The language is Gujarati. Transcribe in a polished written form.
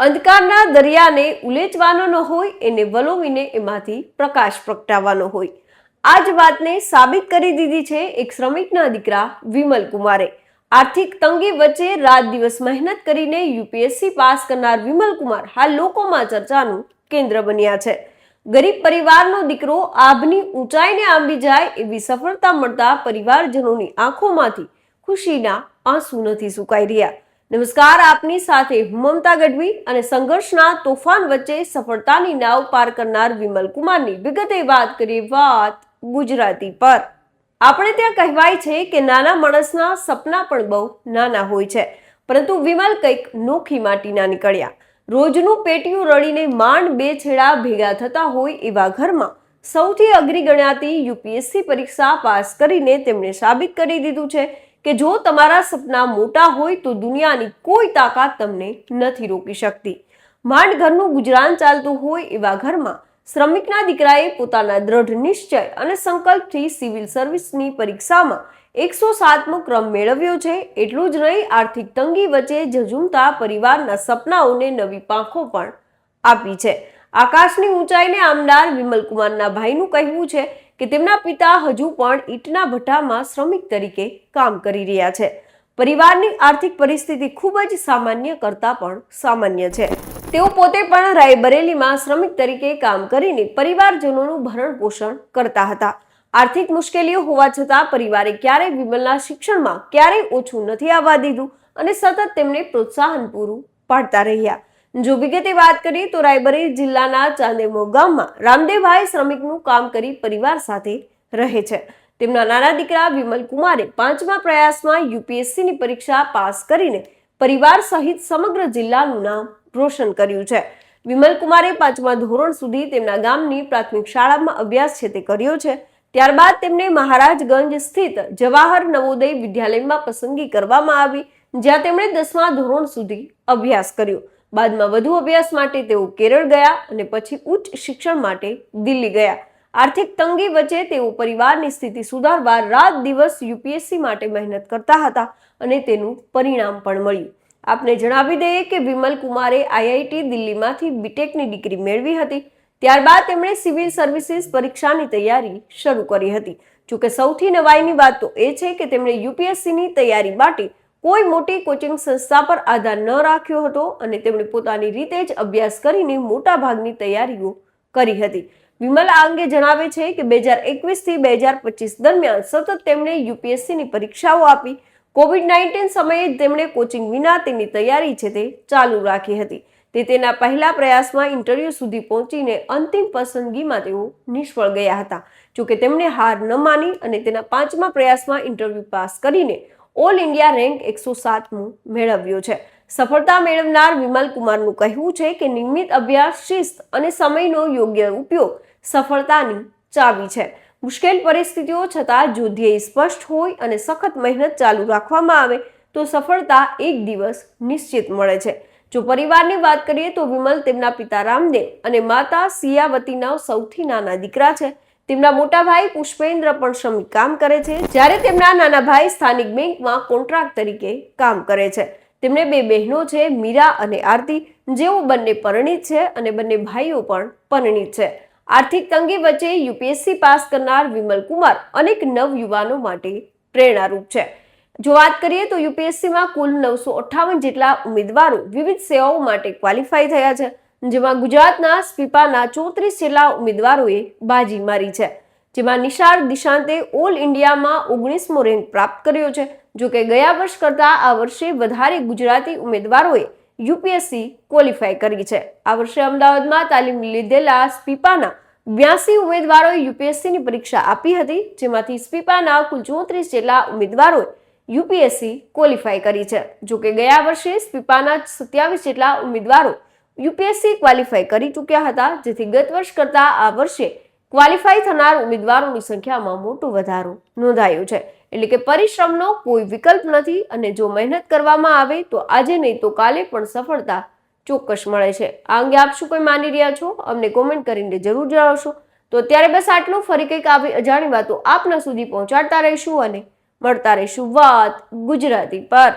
અંધકારના દરિયાને ઉલેચવાનો ન હોય, એને વલોવીને એમાંથી પ્રકાશ પ્રગટાવવાનો હોય. આ જ વાતને સાબિત કરી દીધી છે એક શ્રમિકના દીકરા વિમલ કુમારે. આર્થિક તંગી વચ્ચે રાત દિવસ મહેનત કરીને યુપીએસસી પાસ કરનાર વિમલ કુમાર હાલ લોકોમાં ચર્ચાનું કેન્દ્ર બન્યા છે. ગરીબ પરિવારનો દીકરો આભની ઊંચાઈને આંબી જાય એવી સફળતા મળતા પરિવારજનોની આંખોમાંથી ખુશીના આંસુ નથી સુકાઈ રહ્યા. નમસ્કાર, આપની સાથે હું મમતા ગઢવી અને સંઘર્ષના તોફાન વચ્ચે સફળતાની નાવ પાર કરનાર વિમલ કુમારની વિગતે વાત કરીએ. વાત ગુજરાતી પર. આપણે ત્યાં કહેવાય છે કે નાના માણસના સપના પણ બહુ નાના હોય છે, પરંતુ વિમલ કંઈક નોખી માટીના નીકળ્યા. રોજનું પેટીયું રડીને માંડ બે છેડા ભેગા થતા હોય એવા ઘરમાં સૌથી અઘરી ગણાતી યુપીએસસી પરીક્ષા પાસ કરીને તેમણે સાબિત કરી દીધું છે કે જો તમારા સપના મોટા હોય તો દુનિયાની કોઈ તાકાત તમને નથી રોકી શકતી. માંડ ઘરનું ગુજરાન ચાલતું હોય એવા ઘરમાં શ્રમિકના દીકરાએ પોતાના દ્રઢ નિશ્ચય અને સંકલ્પથી સિવિલ સર્વિસની પરીક્ષામાં 107મો ક્રમ મેળવ્યો છે. એટલું જ નહીં, આર્થિક તંગી વચ્ચે ઝઝૂમતા પરિવારના સપનાઓને નવી પાંખો પણ આપી છે. આકાશની ઊંચાઈને આમનાર વિમલ કુમારના ભાઈનું કહેવું છે કે તેમના પિતા હજુ પણ ઈંટના ભઠ્ઠામાં શ્રમિક તરીકે કામ કરી રહ્યા છે. પરિવારની આર્થિક પરિસ્થિતિ ખૂબ જ સામાન્ય કરતાં પણ સામાન્ય છે. તેઓ પોતે પણ રાયબરેલીમાં શ્રમિક તરીકે કામ કરીને પરિવારજનોનું ભરણ પોષણ કરતા હતા. આર્થિક મુશ્કેલીઓ હોવા છતાં પરિવારે ક્યારેય વિમલના શિક્ષણમાં ક્યારેય ઓછું નથી આવવા દીધું અને સતત તેમને પ્રોત્સાહન પૂરું પાડતા રહ્યા. જો વિગતે વાત કરીએ તો રાયબરેલી જિલ્લાના ચાંદેમો ગામમાં રામદેવભાઈ શ્રમિકનું કામ કરી પરિવાર સાથે રહે છે. તેમના નાના દીકરા વિમલ કુમારે 5મા પ્રયાસમાં યુપીએસસીની પરીક્ષા પાસ કરીને પરિવાર સહિત સમગ્ર જિલ્લાનું નામ રોશન કર્યું છે. વિમલ કુમારે 5મા ધોરણ સુધી તેમના ગામની પ્રાથમિક શાળામાં અભ્યાસ છે તે કર્યો છે. ત્યારબાદ તેમને મહારાજગંજ સ્થિત જવાહર નવોદય વિદ્યાલયમાં પસંદગી કરવામાં આવી, જ્યાં તેમણે 10મા ધોરણ સુધી અભ્યાસ કર્યો. બાદમાં વધુ અભ્યાસ માટે તેઓ કેરળ ગયા અને પછી ઉચ્ચ શિક્ષણ માટે દિલ્હી ગયા. આર્થિક તંગી વચ્ચે તેઓ પરિવારની સ્થિતિ સુધારવા રાત દિવસ યુપીએસસી માટે મહેનત કરતા હતા અને તેનું પરિણામ પણ મળ્યું. આપને જણાવી દઈએ કે વિમલ કુમારે આઈઆઈટી દિલ્હીમાંથી બીટેકની ડિગ્રી મેળવી હતી. ત્યારબાદ તેમણે સિવિલ સર્વિસીસ પરીક્ષાની તૈયારી શરૂ કરી હતી. જોકે સૌથી નવાઈની વાત તો એ છે કે તેમણે યુપીએસસીની તૈયારી માટે કોઈ મોટી કોચિંગ સંસ્થા પર આધાર ન રાખ્યો હતો અને તેમણે પોતાની રીતે જ અભ્યાસ કરીને મોટા ભાગની તૈયારીઓ કરી હતી. વિમલ આ અંગે જણાવે છે કે 2021 થી 2025 દરમિયાન સતત તેમણે યુપીએસસીની પરીક્ષાઓ આપી. કોવિડ-19 સમયે તેમણે કોચિંગ વિના તેની તૈયારી છે તે ચાલુ રાખી હતી. તે તેના પહેલા પ્રયાસમાં ઇન્ટરવ્યુ સુધી પહોંચીને અંતિમ પસંદગીમાં તેઓ નિષ્ફળ ગયા હતા. જોકે તેમણે હાર ન માની અને તેના 5મા પ્રયાસમાં ઇન્ટરવ્યુ પાસ કરીને ઓલ ઇન્ડિયા રેન્ક 107મો મેળવ્યો છે. સફળતા મેળવનાર વિમલ કુમારનું કહેવું છે કે નિયમિત અભ્યાસ, શિસ્ત અને સમયનો યોગ્ય ઉપયોગ સફળતાની ચાવી છે. મુશ્કેલ પરિસ્થિતિઓ છતાં જો ધ્યેય સ્પષ્ટ હોય અને સખત મહેનત ચાલુ રાખવામાં આવે તો સફળતા એક દિવસ નિશ્ચિત મળે છે. જો પરિવારની વાત કરીએ તો વિમલ તેમના પિતા રામદેવ અને માતા સિયાવતીના સૌથી નાના દીકરા છે. તેમના મોટા ભાઈ પુષ્પેન્દ્ર પણ શ્રમિક કામ કરે છે, જ્યારે તેમના નાના ભાઈ સ્થાનિક બેંકમાં કોન્ટ્રાક્ટ તરીકે કામ કરે છે. તેમને 2 બહેનો છે, મીરા અને આરતી, જેઓ બંને પરિણીત છે અને બંને ભાઈઓ પણ પરિણીત છે. આર્થિક તંગી વચ્ચે યુપીએસસી પાસ કરનાર વિમલ કુમાર અનેક નવયુવાનો માટે પ્રેરણારૂપ છે. જો વાત કરીએ તો યુપીએસસીમાં કુલ 958 જેટલા ઉમેદવારો વિવિધ સેવાઓ માટે ક્વોલિફાય થયા છે, જેમાં ગુજરાતના સ્પીપાના 34 જેટલા ઉમેદવારોએ બાજી મારી છે. જેમાં નિશાર દિશાંતે ઓલ ઇન્ડિયામાં 19મો રેન્ક પ્રાપ્ત કર્યો છે. જોકે ગયા વર્ષ કરતાં આ વર્ષે વધારે ગુજરાતી ઉમેદવારોએ યુપીએસસી ક્વોલિફાય કરી છે. આ વર્ષે અમદાવાદમાં તાલીમ લીધેલા સ્પીપાના 82 ઉમેદવારોએ યુપીએસસીની પરીક્ષા આપી હતી, જેમાંથી સ્પીપાના કુલ 34 જેટલા ઉમેદવારોએ યુપીએસસી ક્વોલિફાય કરી છે. જોકે ગયા વર્ષે સ્પીપાના 27 જેટલા ઉમેદવારો યુપીએસસી ક્વોલિફાય કરી ચૂક્યા હતા, જેથી ગત વર્ષ કરતાં આ વર્ષે ક્વોલિફાય થનાર ઉમેદવારોની સંખ્યામાં મોટો વધારો નોંધાયો છે. એટલે કે પરિશ્રમનો કોઈ વિકલ્પ નથી અને જો મહેનત કરવામાં આવે તો આજે નહીં તો કાલે પણ સફળતા ચોક્કસ મળે છે. આ અંગે આપ શું કોઈ માની રહ્યા છો? અમને કોમેન્ટ કરીને જરૂર જણાવશો. તો અત્યારે બસ આટલું. ફરી કંઈક આવી અજાણી વાતો આપના સુધી પહોંચાડતા રહીશું અને મળતા રહીશું વાત ગુજરાતી પર.